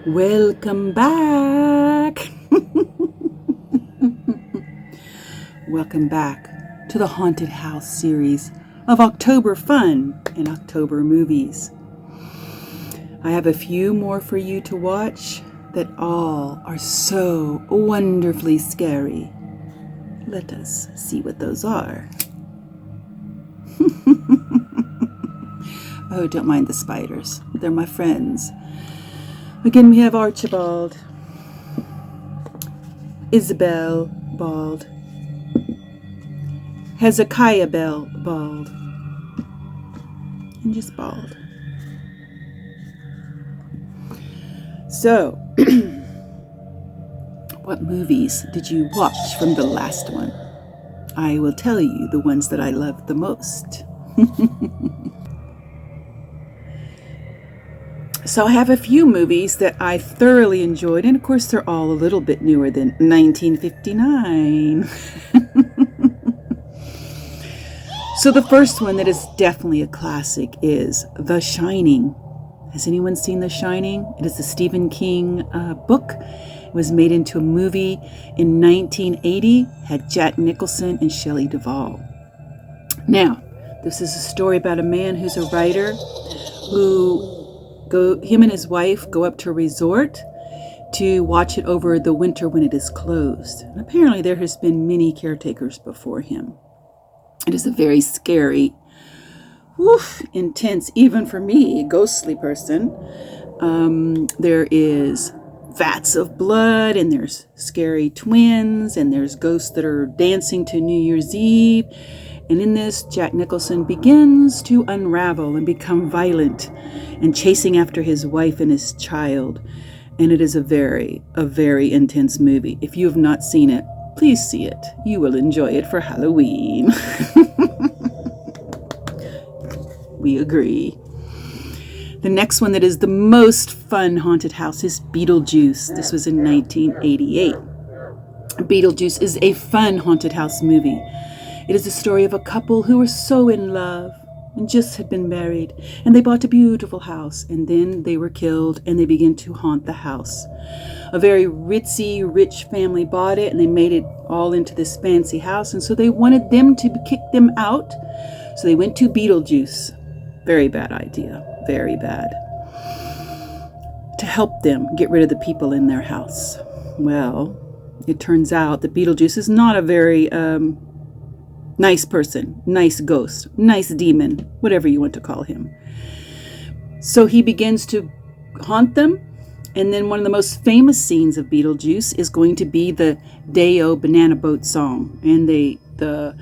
Welcome back. Welcome back to the Haunted House series of October fun and October movies. I have a few more for you to watch that all are so wonderfully scary. Let us see what those are. Oh, don't mind the spiders. They're my friends. Again, we have Archibald, Isabel Bald, Hezekiah Bald, and just Bald. So, what movies did you watch from the last one? I will tell you the ones that I loved the most. So I have a few movies that I thoroughly enjoyed, and of course they're all a little bit newer than 1959. So the first one that is definitely a classic is The Shining. Has anyone seen The Shining? It is a Stephen King book. It was made into a movie in 1980, had Jack Nicholson and Shelley Duvall. Now, this is a story about a man who's a writer who him and his wife go up to a resort to watch it over the winter when it is closed. And apparently there has been many caretakers before him. It is a very scary, intense, even for me, a ghostly person. There is vats of blood, and there's scary twins, and there's ghosts that are dancing to New Year's Eve. And in this, Jack Nicholson begins to unravel and become violent and chasing after his wife and his child. And it is a very intense movie. If you have not seen it, please see it. You will enjoy it for Halloween. We agree. The next one that is the most fun haunted house is Beetlejuice. This was in 1988. Beetlejuice is a fun haunted house movie. It is the story of a couple who were so in love and just had been married, and they bought a beautiful house, and then they were killed, and they began to haunt the house. A very ritzy, rich family bought it, and they made it all into this fancy house, and so they wanted them to kick them out, so they went to Beetlejuice. Very bad idea, very bad. To help them get rid of the people in their house. Well, it turns out that Beetlejuice is not a very nice person, nice ghost, nice demon, whatever you want to call him. So he begins to haunt them, and then one of the most famous scenes of Beetlejuice is going to be the Day-O Banana Boat song. And the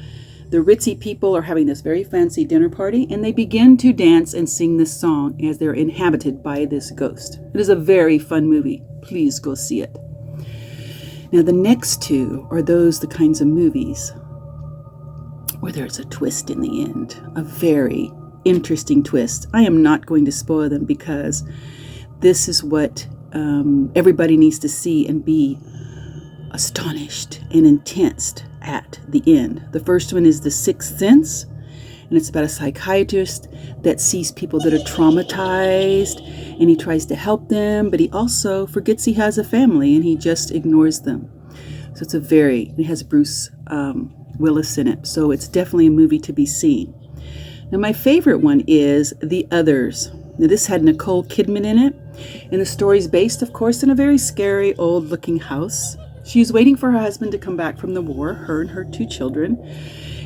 ritzy people are having this very fancy dinner party, and they begin to dance and sing this song as they're inhabited by this ghost. It is a very fun movie. Please go see it. Now the next two are the kinds of movies where there's a twist in the end, a very interesting twist. I am not going to spoil them because this is what everybody needs to see and be astonished and intense at the end. The first one is The Sixth Sense, and it's about a psychiatrist that sees people that are traumatized, and he tries to help them, but he also forgets he has a family, and he just ignores them. So it has Bruce Willis in it, so it's definitely a movie to be seen. Now my favorite one is The Others. Now this had Nicole Kidman in it, and the story is based, of course, in a very scary old looking house. She's waiting for her husband to come back from the war, her and her two children,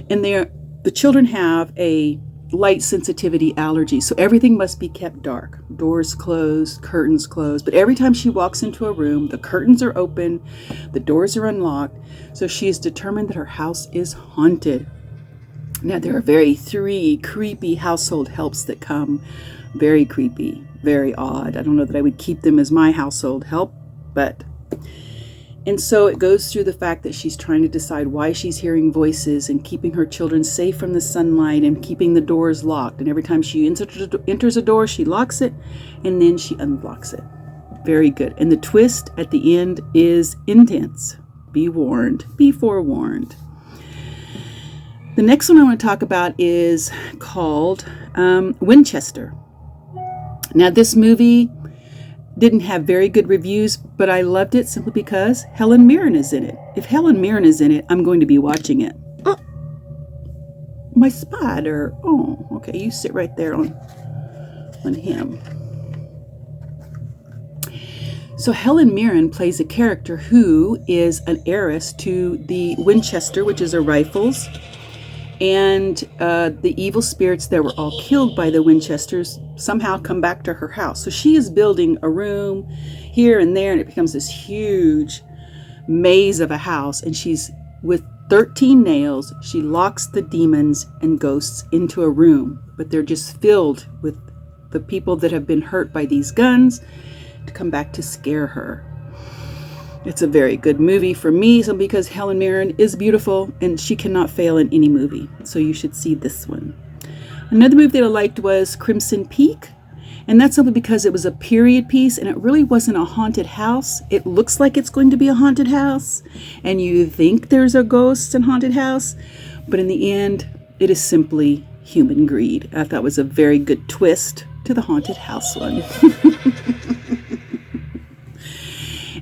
and the children have a light sensitivity allergy, so everything must be kept dark. Doors closed, curtains closed, but every time she walks into a room, the curtains are open, the doors are unlocked, so she is determined that her house is haunted. Now there are three creepy household helps that come, very creepy, very odd. I don't know that I would keep them as my household help, and so it goes through the fact that she's trying to decide why she's hearing voices and keeping her children safe from the sunlight and keeping the doors locked. And every time she enters a door, she locks it and then she unlocks it. Very good. And the twist at the end is intense. Be warned. Be forewarned. The next one I want to talk about is called Winchester. Now this movie Didn't have very good reviews, but I loved it simply because Helen Mirren is in it. If Helen Mirren is in it, I'm going to be watching it. Oh, my spider. Oh, okay, you sit right there on him. So Helen Mirren plays a character who is an heiress to the Winchester, which is a rifles, and the evil spirits that were all killed by the Winchesters somehow come back to her house. So she is building a room here and there, and it becomes this huge maze of a house, and she's with 13 nails. She locks the demons and ghosts into a room, but they're just filled with the people that have been hurt by these guns to come back to scare her. It's a very good movie for me, so because Helen Mirren is beautiful and she cannot fail in any movie. So you should see this one. Another movie that I liked was Crimson Peak, and that's simply because it was a period piece and it really wasn't a haunted house. It looks like it's going to be a haunted house and you think there's a ghost and haunted house, but in the end it is simply human greed. I thought it was a very good twist to the haunted house one.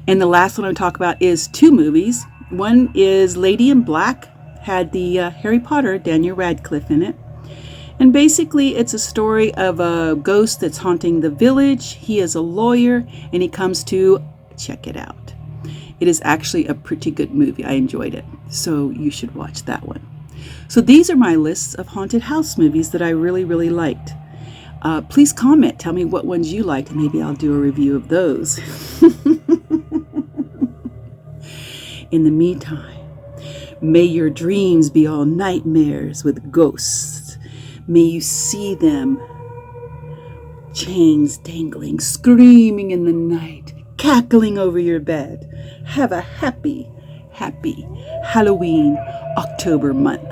And the last one I'll talk about is two movies. One is Lady in Black, had the Harry Potter, Daniel Radcliffe in it. And basically it's a story of a ghost that's haunting the village. He is a lawyer and he comes to check it out. It is actually a pretty good movie. I enjoyed it. So you should watch that one. So these are my lists of haunted house movies that I really, really liked. Please comment. Tell me what ones you liked and maybe I'll do a review of those. In the meantime, may your dreams be all nightmares with ghosts. May you see them, chains dangling, screaming in the night, cackling over your bed. Have a happy, happy Halloween October month.